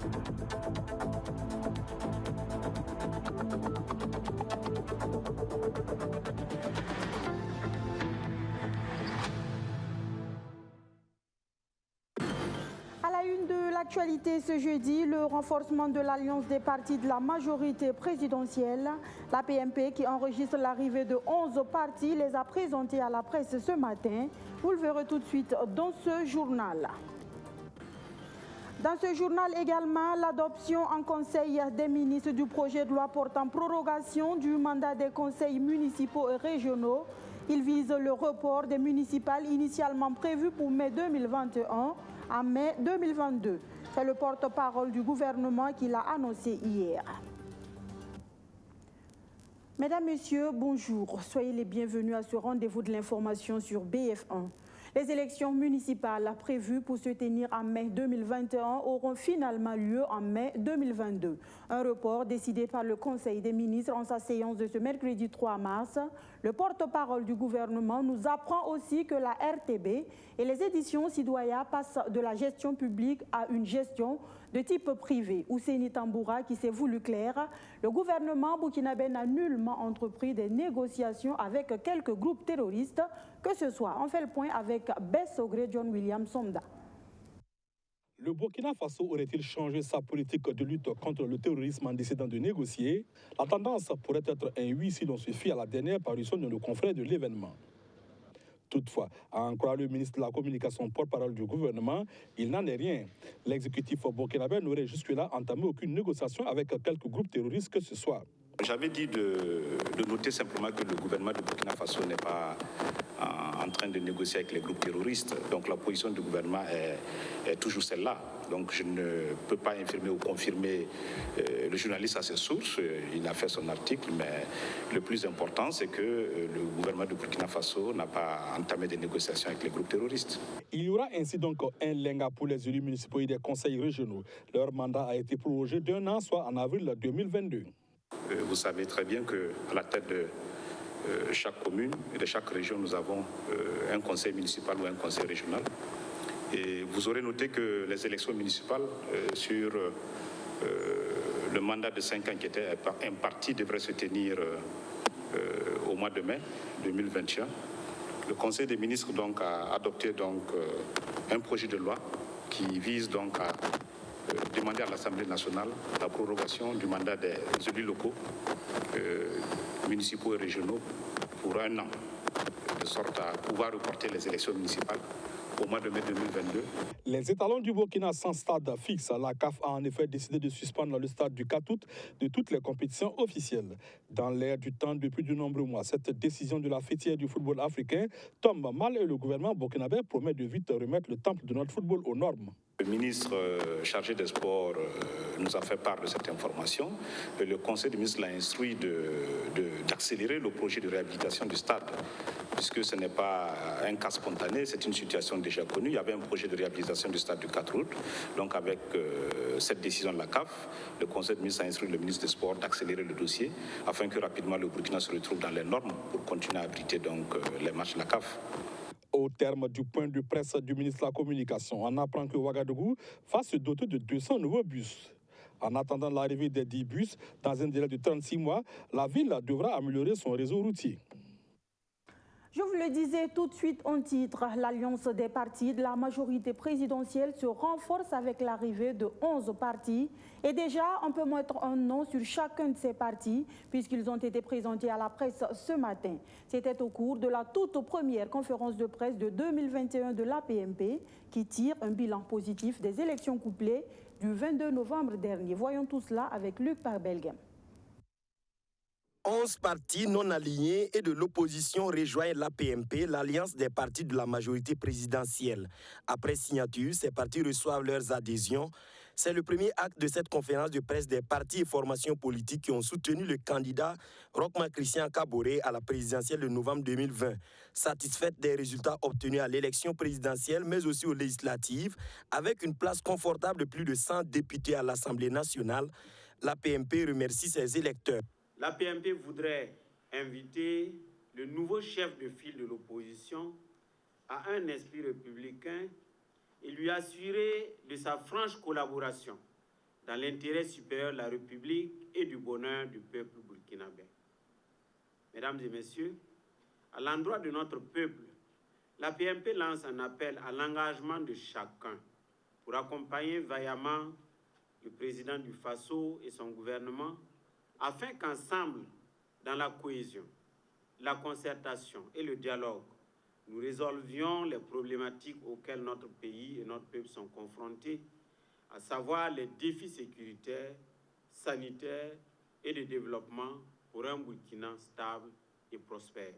À la une de l'actualité ce jeudi, le renforcement de l'alliance des partis de la majorité présidentielle. La PMP, qui enregistre l'arrivée de 11 partis, les a présentés à la presse ce matin. Vous le verrez tout de suite dans ce journal. Dans ce journal également, l'adoption en Conseil des ministres du projet de loi portant prorogation du mandat des conseils municipaux et régionaux. Il vise le report des municipales initialement prévues pour mai 2021 à mai 2022. C'est le porte-parole du gouvernement qui l'a annoncé hier. Mesdames, Messieurs, bonjour. Soyez les bienvenus à ce rendez-vous de l'information sur BF1. Les élections municipales prévues pour se tenir en mai 2021 auront finalement lieu en mai 2022. Un report décidé par le Conseil des ministres en sa séance de ce mercredi 3 mars. Le porte-parole du gouvernement nous apprend aussi que la RTB et les éditions Sidoya passent de la gestion publique à une gestion de type privé. Ousseini Tamboura, qui s'est voulu clair, le gouvernement burkinabé n'a nullement entrepris des négociations avec quelques groupes terroristes que ce soit. On fait le point avec Bessogré John William Somda. Le Burkina Faso aurait-il changé sa politique de lutte contre le terrorisme en décidant de négocier? La tendance pourrait être un oui si l'on se fie à la dernière parution de nos confrères de l'événement. Toutefois, à en croire le ministre de la Communication porte-parole du gouvernement, il n'en est rien. L'exécutif burkinabé n'aurait jusque-là entamé aucune négociation avec quelques groupes terroristes que ce soit. J'avais dit de noter simplement que le gouvernement de Burkina Faso n'est pas en train de négocier avec les groupes terroristes. Donc la position du gouvernement est toujours celle-là. Donc je ne peux pas infirmer ou confirmer le journaliste à ses sources. Il a fait son article, mais le plus important, c'est que le gouvernement de Burkina Faso n'a pas entamé des négociations avec les groupes terroristes. Il y aura ainsi donc un lenga pour les élus municipaux et des conseils régionaux. Leur mandat a été prolongé d'1 an, soit en avril 2022. Vous savez très bien qu'à la tête de chaque commune et de chaque région, nous avons un conseil municipal ou un conseil régional. Et vous aurez noté que les élections municipales sur le mandat de 5 ans qui était imparti devraient se tenir au mois de mai 2021. Le Conseil des ministres donc, a adopté donc, un projet de loi qui vise donc à demander à l'Assemblée nationale la prorogation du mandat des élus locaux, municipaux et régionaux pour 1 an, de sorte à pouvoir reporter les élections municipales au mois de mai 2022. Les étalons du Burkina sans stade fixe, la CAF a en effet décidé de suspendre le stade du 4 août de toutes les compétitions officielles. Dans l'air du temps depuis de nombreux mois, cette décision de la fêtière du football africain tombe mal et le gouvernement burkinabé promet de vite remettre le temple de notre football aux normes. Le ministre chargé des sports nous a fait part de cette information. Le Conseil des ministres l'a instruit d'accélérer le projet de réhabilitation du stade, puisque ce n'est pas un cas spontané, c'est une situation déjà connue. Il y avait un projet de réhabilitation du stade du 4 août. Donc avec cette décision de la CAF, le Conseil des ministres a instruit le ministre des Sports d'accélérer le dossier afin que rapidement le Burkina se retrouve dans les normes pour continuer à abriter donc, les matchs de la CAF. Au terme du point de presse du ministre de la Communication, on apprend que Ouagadougou va se doter de 200 nouveaux bus. En attendant l'arrivée des 10 bus, dans un délai de 36 mois, la ville devra améliorer son réseau routier. Je vous le disais tout de suite en titre, l'alliance des partis de la majorité présidentielle se renforce avec l'arrivée de 11 partis. Et déjà, on peut mettre un nom sur chacun de ces partis puisqu'ils ont été présentés à la presse ce matin. C'était au cours de la toute première conférence de presse de 2021 de l'APMP qui tire un bilan positif des élections couplées du 22 novembre dernier. Voyons tout cela avec Luc Parbelgem. 11 partis non alignés et de l'opposition rejoignent l'APMP, l'alliance des partis de la majorité présidentielle. Après signature, ces partis reçoivent leurs adhésions. C'est le premier acte de cette conférence de presse des partis et formations politiques qui ont soutenu le candidat Rochma Christian Kaboré à la présidentielle de novembre 2020. Satisfaite des résultats obtenus à l'élection présidentielle, mais aussi aux législatives, avec une place confortable de plus de 100 députés à l'Assemblée nationale, l'APMP remercie ses électeurs. L'APMP voudrait inviter le nouveau chef de file de l'opposition à un esprit républicain et lui assurer de sa franche collaboration dans l'intérêt supérieur de la République et du bonheur du peuple burkinabé. Mesdames et messieurs, à l'endroit de notre peuple, la PMP lance un appel à l'engagement de chacun pour accompagner vaillamment le président du Faso et son gouvernement afin qu'ensemble, dans la cohésion, la concertation et le dialogue, nous résolvions les problématiques auxquelles notre pays et notre peuple sont confrontés, à savoir les défis sécuritaires, sanitaires et de développement pour un Burkina stable et prospère.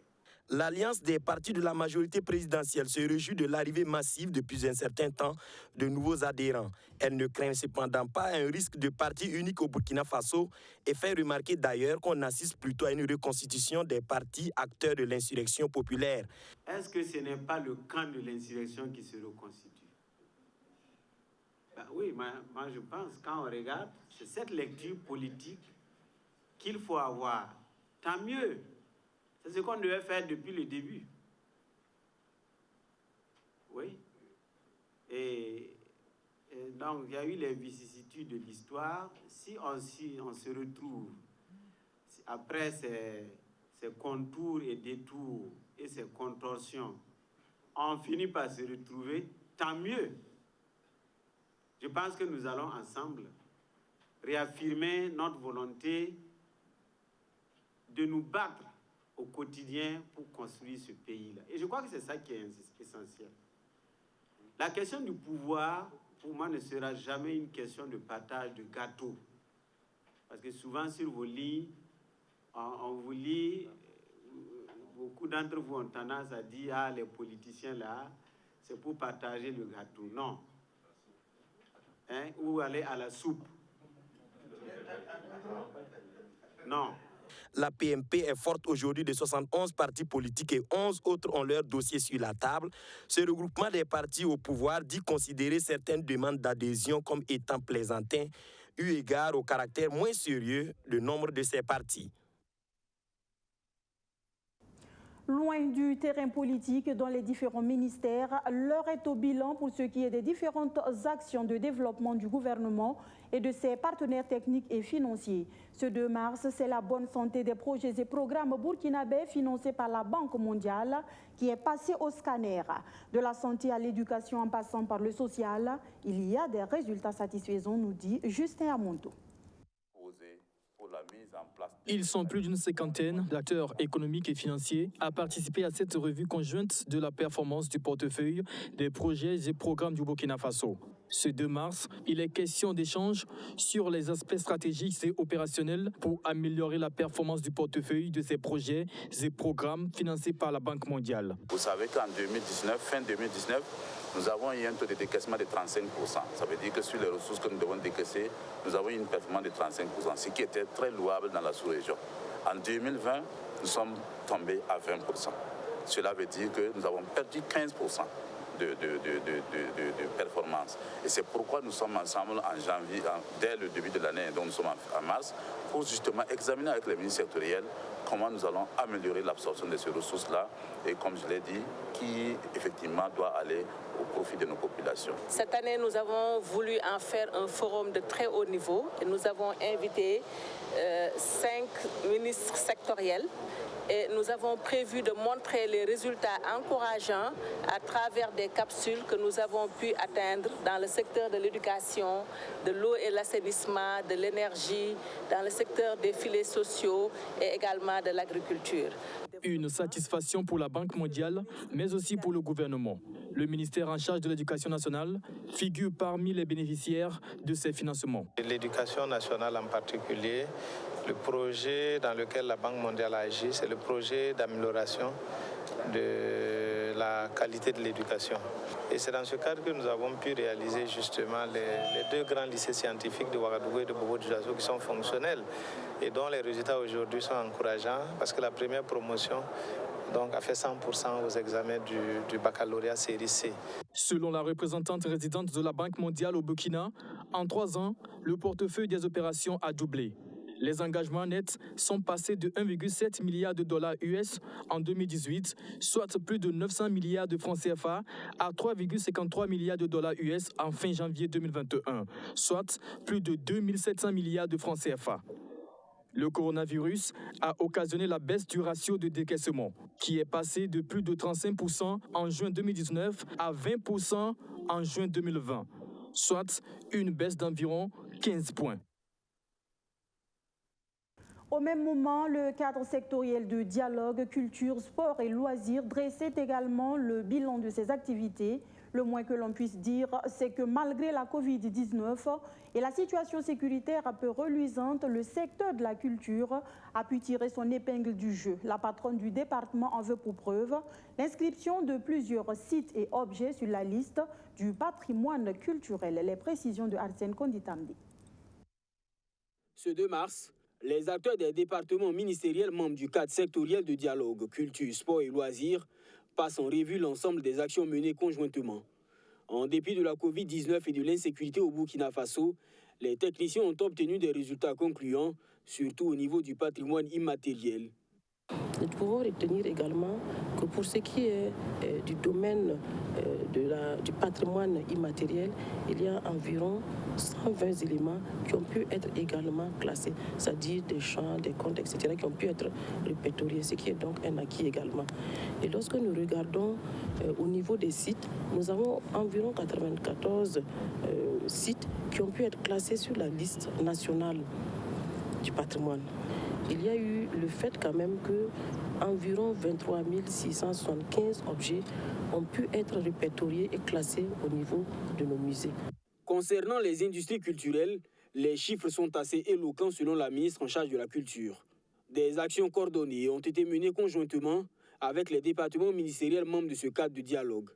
L'alliance des partis de la majorité présidentielle se réjouit de l'arrivée massive depuis un certain temps de nouveaux adhérents. Elle ne craint cependant pas un risque de parti unique au Burkina Faso et fait remarquer d'ailleurs qu'on assiste plutôt à une reconstitution des partis acteurs de l'insurrection populaire. Est-ce que ce n'est pas le camp de l'insurrection qui se reconstitue? Ben oui, moi je pense, quand on regarde, c'est cette lecture politique qu'il faut avoir. Tant mieux. C'est ce qu'on devait faire depuis le début. Oui. Et donc, il y a eu les vicissitudes de l'histoire. Si on se retrouve, après ces contours et détours et ces contorsions, on finit par se retrouver, tant mieux. Je pense que nous allons ensemble réaffirmer notre volonté de nous battre au quotidien pour construire ce pays-là. Et je crois que c'est ça qui est essentiel. La question du pouvoir, pour moi, ne sera jamais une question de partage de gâteaux. Parce que souvent, sur vos lignes, on vous lit, beaucoup d'entre vous ont tendance à dire « Ah, les politiciens là, c'est pour partager le gâteau ». Non. Hein? Ou aller à la soupe. Non. La PMP est forte aujourd'hui de 71 partis politiques et 11 autres ont leur dossier sur la table. Ce regroupement des partis au pouvoir dit considérer certaines demandes d'adhésion comme étant plaisantins, eu égard au caractère moins sérieux du nombre de ces partis. Loin du terrain politique dans les différents ministères, l'heure est au bilan pour ce qui est des différentes actions de développement du gouvernement et de ses partenaires techniques et financiers. Ce 2 mars, c'est la bonne santé des projets et programmes burkinabés financés par la Banque mondiale qui est passée au scanner. De la santé à l'éducation en passant par le social, il y a des résultats satisfaisants, nous dit Justin Amonto. Ils sont plus d'une cinquantaine d'acteurs économiques et financiers à participer à cette revue conjointe de la performance du portefeuille des projets et programmes du Burkina Faso. Ce 2 mars, il est question d'échanges sur les aspects stratégiques et opérationnels pour améliorer la performance du portefeuille de ces projets et programmes financés par la Banque mondiale. Vous savez qu'en 2019, fin 2019, nous avons eu un taux de décaissement de 35%. Ça veut dire que sur les ressources que nous devons décaisser, nous avons eu une performance de 35%, ce qui était très louable dans la sous-région. En 2020, nous sommes tombés à 20%. Cela veut dire que nous avons perdu 15% de performance. Et c'est pourquoi nous sommes ensemble en janvier, dès le début de l'année, donc nous sommes en mars, pour justement examiner avec les ministres sectoriels comment nous allons améliorer l'absorption de ces ressources-là et, comme je l'ai dit, qui effectivement doit aller au profit de nos populations. Cette année, nous avons voulu en faire un forum de très haut niveau et nous avons invité 5 ministres sectoriels. Et nous avons prévu de montrer les résultats encourageants à travers des capsules que nous avons pu atteindre dans le secteur de l'éducation, de l'eau et l'assainissement, de l'énergie, dans le secteur des filets sociaux et également de l'agriculture. Une satisfaction pour la Banque mondiale, mais aussi pour le gouvernement. Le ministère en charge de l'Éducation nationale figure parmi les bénéficiaires de ces financements. L'éducation nationale en particulier, le projet dans lequel la Banque mondiale agit, c'est le projet d'amélioration de la qualité de l'éducation. Et c'est dans ce cadre que nous avons pu réaliser justement les 2 grands lycées scientifiques de Ouagadougou et de Bobo-Dioulasso qui sont fonctionnels et dont les résultats aujourd'hui sont encourageants parce que la première promotion a fait 100% aux examens du baccalauréat série C. Selon la représentante résidente de la Banque mondiale au Burkina, en 3 ans, le portefeuille des opérations a doublé. Les engagements nets sont passés de 1,7 milliard de dollars US en 2018, soit plus de 900 milliards de francs CFA, à 3,53 milliards de dollars US en fin janvier 2021, soit plus de 2700 milliards de francs CFA. Le coronavirus a occasionné la baisse du ratio de décaissement, qui est passé de plus de 35% en juin 2019 à 20% en juin 2020, soit une baisse d'environ 15 points. Au même moment, le cadre sectoriel de dialogue, culture, sport et loisirs dressait également le bilan de ses activités. Le moins que l'on puisse dire, c'est que malgré la Covid-19 et la situation sécuritaire peu reluisante, le secteur de la culture a pu tirer son épingle du jeu. La patronne du département en veut pour preuve l'inscription de plusieurs sites et objets sur la liste du patrimoine culturel. Les précisions de Arsène Konditamdi. Ce 2 mars, les acteurs des départements ministériels membres du cadre sectoriel de dialogue, culture, sport et loisirs passent en revue l'ensemble des actions menées conjointement. En dépit de la Covid-19 et de l'insécurité au Burkina Faso, les techniciens ont obtenu des résultats concluants, surtout au niveau du patrimoine immatériel. Nous pouvons retenir également que pour ce qui est du domaine du patrimoine immatériel, il y a environ 120 éléments qui ont pu être également classés, c'est-à-dire des champs, des comptes, etc., qui ont pu être répertoriés, ce qui est donc un acquis également. Et lorsque nous regardons au niveau des sites, nous avons environ 94 sites qui ont pu être classés sur la liste nationale du patrimoine. Il y a eu le fait quand même que environ 23 675 objets ont pu être répertoriés et classés au niveau de nos musées. Concernant les industries culturelles, les chiffres sont assez éloquents selon la ministre en charge de la culture. Des actions coordonnées ont été menées conjointement avec les départements ministériels membres de ce cadre de dialogue.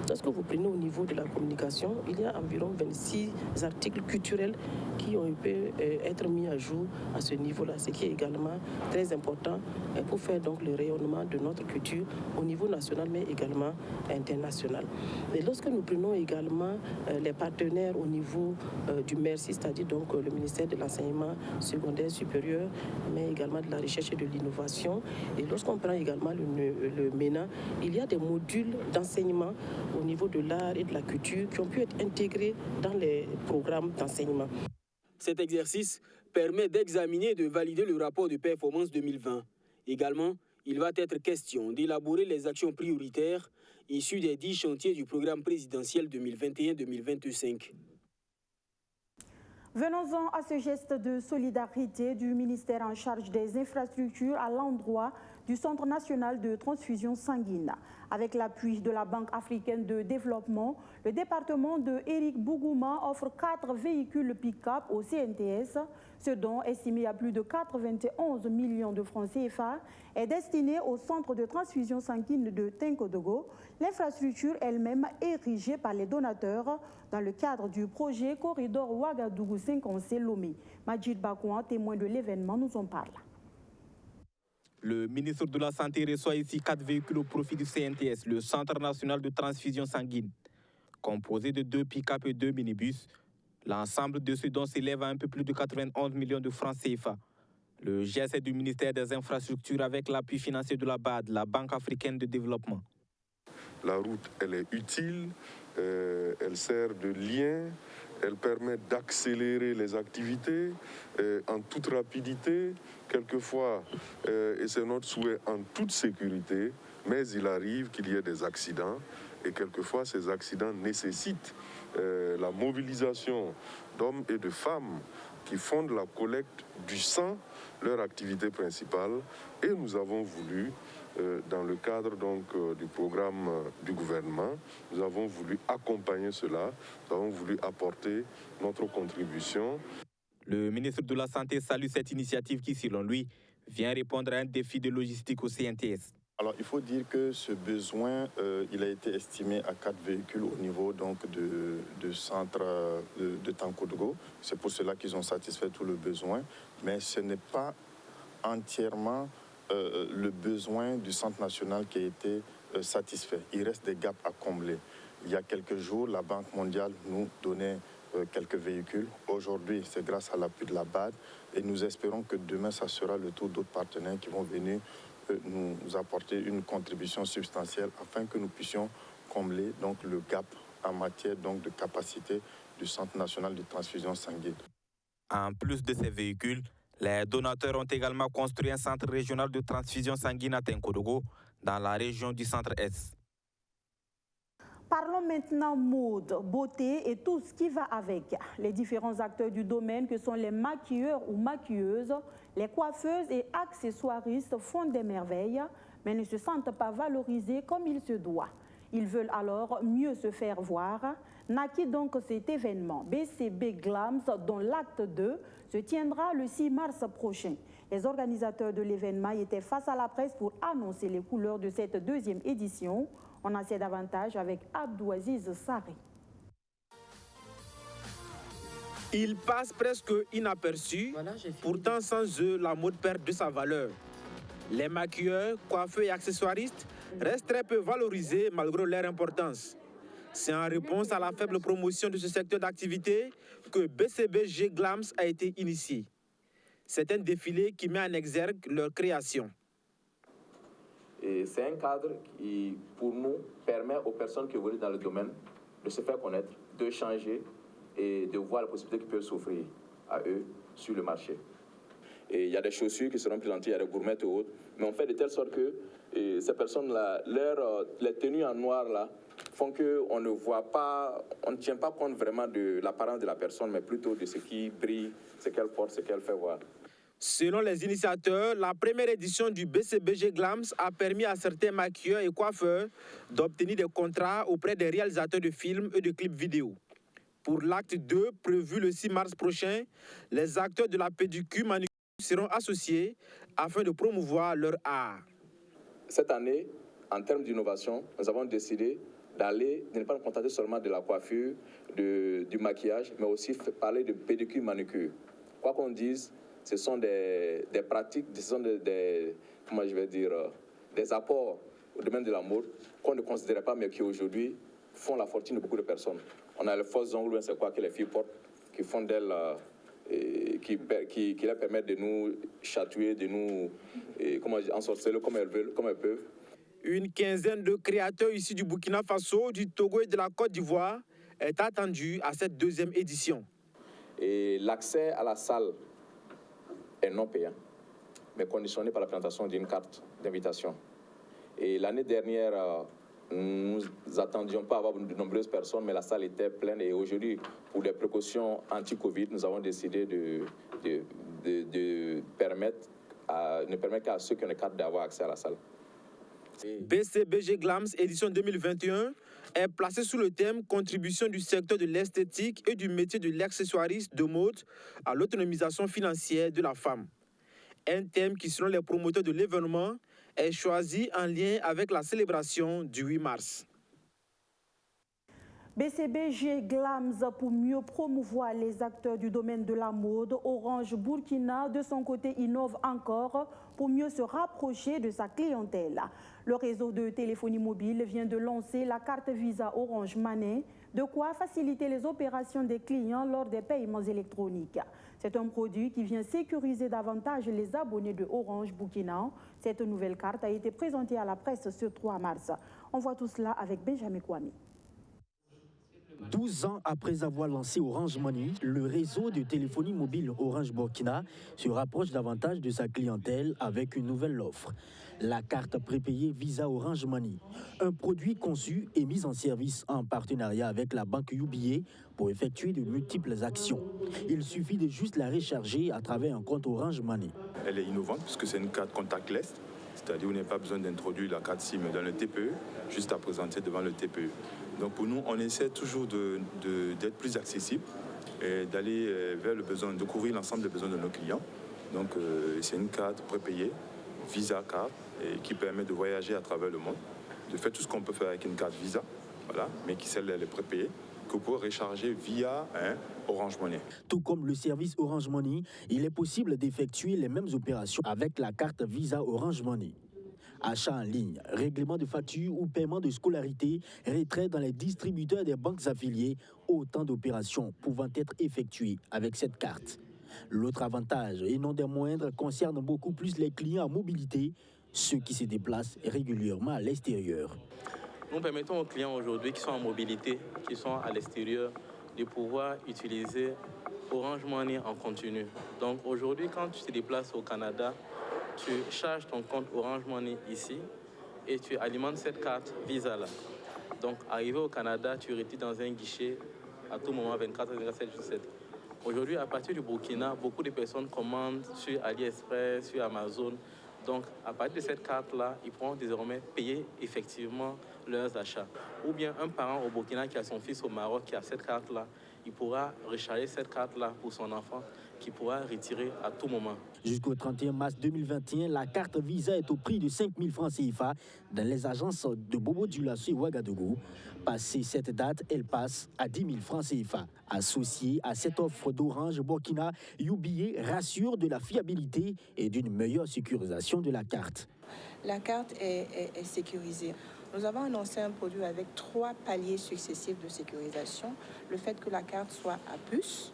Lorsque vous prenez au niveau de la communication, il y a environ 26 articles culturels qui ont pu être mis à jour à ce niveau-là, ce qui est également très important pour faire donc le rayonnement de notre culture au niveau national, mais également international. Et lorsque nous prenons également les partenaires au niveau du MERSI, c'est-à-dire donc le ministère de l'Enseignement secondaire supérieur, mais également de la recherche et de l'innovation, et lorsqu'on prend également le MENA, il y a des modules d'enseignement au niveau de l'art et de la culture qui ont pu être intégrés dans les programmes d'enseignement. Cet exercice permet d'examiner et de valider le rapport de performance 2020. Également, il va être question d'élaborer les actions prioritaires issues des 10 chantiers du programme présidentiel 2021-2025. Venons-en à ce geste de solidarité du ministère en charge des infrastructures à l'endroit du Centre national de transfusion sanguine. Avec l'appui de la Banque africaine de développement, le département de Éric Bougouma offre 4 véhicules pick-up au CNTS. Ce don, estimé à plus de 91 millions de francs CFA, est destiné au centre de transfusion sanguine de Tinkodogo. L'infrastructure elle-même érigée par les donateurs dans le cadre du projet Corridor Ouagadougou-Cinquancé-Lomé. Majid Bakouan, témoin de l'événement, nous en parle. Le ministre de la Santé reçoit ici 4 véhicules au profit du CNTS, le Centre national de transfusion sanguine. Composé de 2 pick-up et 2 minibus, l'ensemble de ce don s'élève à un peu plus de 91 millions de francs CFA. Le geste est du ministère des Infrastructures avec l'appui financier de la BAD, la Banque africaine de développement. La route, elle est utile, elle sert de lien, elle permet d'accélérer les activités en toute rapidité, quelquefois, et c'est notre souhait, en toute sécurité, mais il arrive qu'il y ait des accidents, et quelquefois ces accidents nécessitent la mobilisation d'hommes et de femmes qui font de la collecte du sang leur activité principale, et nous avons voulu, dans le cadre donc du programme du gouvernement, nous avons voulu accompagner cela, nous avons voulu apporter notre contribution. Le ministre de la Santé salue cette initiative qui, selon lui, vient répondre à un défi de logistique au CNTS. Alors, il faut dire que ce besoin, il a été estimé à 4 véhicules au niveau donc de centre de Tinkodogo. C'est pour cela qu'ils ont satisfait tout le besoin, mais ce n'est pas entièrement le besoin du Centre national qui a été satisfait. Il reste des gaps à combler. Il y a quelques jours, la Banque mondiale nous donnait quelques véhicules. Aujourd'hui, c'est grâce à l'appui de la BAD et nous espérons que demain, ça sera le tour d'autres partenaires qui vont venir nous apporter une contribution substantielle afin que nous puissions combler donc, le gap en matière donc, de capacité du Centre national de transfusion sanguine. En plus de ces véhicules, les donateurs ont également construit un centre régional de transfusion sanguine à Tenkodogo, dans la région du Centre-Est. Parlons maintenant mode, beauté et tout ce qui va avec. Les différents acteurs du domaine que sont les maquilleurs ou maquilleuses, les coiffeuses et accessoiristes font des merveilles, mais ne se sentent pas valorisés comme il se doit. Ils veulent alors mieux se faire voir. Naquit donc cet événement BCB Glams dont l'acte 2 se tiendra le 6 mars prochain. Les organisateurs de l'événement étaient face à la presse pour annoncer les couleurs de cette deuxième édition. On en sait davantage avec Abdouaziz Sarri. Ils passent presque inaperçus, pourtant sans eux, la mode perd de sa valeur. Les maquilleurs, coiffeurs et accessoiristes restent très peu valorisés malgré leur importance. C'est en réponse à la faible promotion de ce secteur d'activité que BCBG Glams a été initié. C'est un défilé qui met en exergue leur création. C'est un cadre qui, pour nous, permet aux personnes qui évoluent dans le domaine de se faire connaître, de changer et de voir les possibilités qui peuvent s'offrir à eux sur le marché. Et il y a des chaussures qui seront présentées, il y a des gourmettes et autres, mais on fait de telle sorte que ces personnes-là, les tenues en noir là, font qu'on ne voit pas, on ne tient pas compte vraiment de l'apparence de la personne, mais plutôt de ce qui brille, ce qu'elle porte, ce qu'elle fait voir. Selon les initiateurs, la première édition du BCBG Glams a permis à certains maquilleurs et coiffeurs d'obtenir des contrats auprès des réalisateurs de films et de clips vidéo. Pour l'acte 2, prévu le 6 mars prochain, les acteurs de la pédicure manucure seront associés afin de promouvoir leur art. Cette année, en termes d'innovation, nous avons décidé de ne pas nous contenter seulement de la coiffure, du maquillage, mais aussi parler de pédicure manucure. Quoi qu'on dise, ce sont des pratiques, ce sont comment je vais dire, des apports au domaine de la mode qu'on ne considérait pas, mais qui aujourd'hui font la fortune de beaucoup de personnes. On a les fausses ongles, c'est quoi que les filles portent, qui font d'elles, qui leur permettent de nous chatouiller, de nous ensorceler comme elles veulent, comme elles peuvent. Une quinzaine de créateurs issus du Burkina Faso, du Togo et de la Côte d'Ivoire est attendue à cette deuxième édition. Et l'accès à la salle est non payant, mais conditionné par la présentation d'une carte d'invitation. Et l'année dernière, nous attendions pas avoir de nombreuses personnes, mais la salle était pleine. Et aujourd'hui, pour des précautions anti-Covid, nous avons décidé de permettre qu'à ceux qui ont les cartes d'avoir accès à la salle. BCBG Glams édition 2021 est placé sous le thème « Contribution du secteur de l'esthétique et du métier de l'accessoiriste de mode à l'autonomisation financière de la femme ». Un thème qui, selon les promoteurs de l'événement, est choisi en lien avec la célébration du 8 mars. BCBG Glams pour mieux promouvoir les acteurs du domaine de la mode. Orange Burkina, de son côté, innove encore pour mieux se rapprocher de sa clientèle. Le réseau de téléphonie mobile vient de lancer la carte Visa Orange Money, de quoi faciliter les opérations des clients lors des paiements électroniques. C'est un produit qui vient sécuriser davantage les abonnés de Orange Burkina. Cette nouvelle carte a été présentée à la presse ce 3 mars. On voit tout cela avec Benjamin Kwame. 12 ans après avoir lancé Orange Money, le réseau de téléphonie mobile Orange Burkina se rapproche davantage de sa clientèle avec une nouvelle offre. La carte prépayée Visa Orange Money, un produit conçu et mis en service en partenariat avec la banque UBA pour effectuer de multiples actions. Il suffit de juste la recharger à travers un compte Orange Money. Elle est innovante puisque c'est une carte contactless, c'est-à-dire qu'on n'a pas besoin d'introduire la carte SIM dans le TPE, juste à présenter devant le TPE. Donc pour nous, on essaie toujours d'être plus accessible et d'aller vers le besoin, de couvrir l'ensemble des besoins de nos clients. Donc c'est une carte prépayée, Visa Card, et qui permet de voyager à travers le monde, de faire tout ce qu'on peut faire avec une carte Visa, voilà, mais qui celle elle est prépayée, que vous pouvez recharger via Orange Money. Tout comme le service Orange Money, il est possible d'effectuer les mêmes opérations avec la carte Visa Orange Money. Achats en ligne, règlement de factures ou paiement de scolarité, retrait dans les distributeurs des banques affiliées, autant d'opérations pouvant être effectuées avec cette carte. L'autre avantage, et non des moindres, concerne beaucoup plus les clients à mobilité, ceux qui se déplacent régulièrement à l'extérieur. Nous permettons aux clients aujourd'hui qui sont en mobilité, qui sont à l'extérieur, de pouvoir utiliser Orange Money en continu. Donc aujourd'hui, quand tu te déplaces au Canada, tu charges ton compte Orange Money ici et tu alimentes cette carte Visa là. Donc arrivé au Canada, tu retires dans un guichet à tout moment 24 heures 7 sur 7. Aujourd'hui, à partir du Burkina, beaucoup de personnes commandent sur AliExpress, sur Amazon. Donc, à partir de cette carte-là, ils pourront désormais payer effectivement leurs achats. Ou bien un parent au Burkina qui a son fils au Maroc qui a cette carte-là, il pourra recharger cette carte-là pour son enfant qui pourra retirer à tout moment. Jusqu'au 31 mars 2021, la carte Visa est au prix de 5 000 francs CFA dans les agences de Bobo-Dioulasso et Ouagadougou. Passée cette date, elle passe à 10 000 francs CFA. Associée à cette offre d'Orange Burkina, UBA rassure de la fiabilité et d'une meilleure sécurisation de la carte. La carte est sécurisée. Nous avons annoncé un produit avec 3 paliers successifs de sécurisation. Le fait que la carte soit à puce,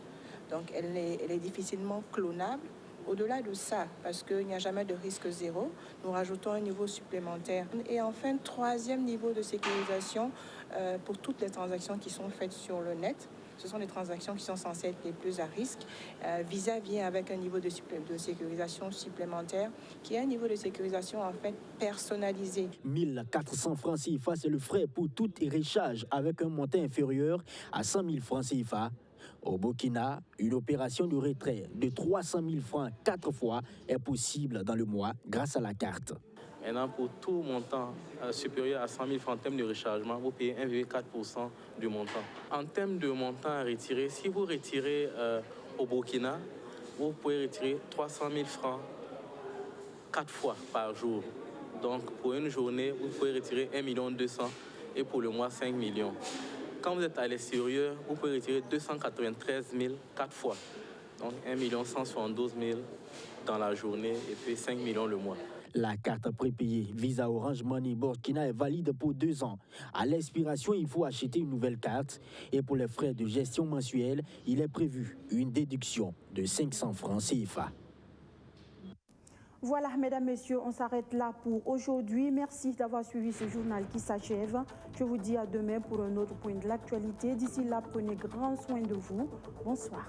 donc elle est difficilement clonable. Au-delà de ça, parce qu'il n'y a jamais de risque zéro, nous rajoutons un niveau supplémentaire. Et enfin, 3e niveau de sécurisation pour toutes les transactions qui sont faites sur le net. Ce sont des transactions qui sont censées être les plus à risque. Visa vient avec un niveau de sécurisation supplémentaire, qui est un niveau de sécurisation en fait personnalisé. 1400 francs CFA, c'est le frais pour tout recharge avec un montant inférieur à 100 000 francs CFA. Au Burkina, une opération de retrait de 300 000 francs 4 fois est possible dans le mois grâce à la carte. Maintenant, pour tout montant supérieur à 100 000 francs en termes de rechargement, vous payez 1,4% du montant. En termes de montant à retirer, si vous retirez au Burkina, vous pouvez retirer 300 000 francs 4 fois par jour. Donc, pour une journée, vous pouvez retirer 1 200 000 et pour le mois, 5 millions. Quand vous êtes à l'extérieur, vous pouvez retirer 293 000 4 fois. Donc 1 172 000 dans la journée et puis 5 millions le mois. La carte prépayée Visa Orange Money Burkina est valide pour 2 ans. À l'expiration, il faut acheter une nouvelle carte. Et pour les frais de gestion mensuels, il est prévu une déduction de 500 francs CFA. Voilà, mesdames, messieurs, on s'arrête là pour aujourd'hui. Merci d'avoir suivi ce journal qui s'achève. Je vous dis à demain pour un autre point de l'actualité. D'ici là, prenez grand soin de vous. Bonsoir.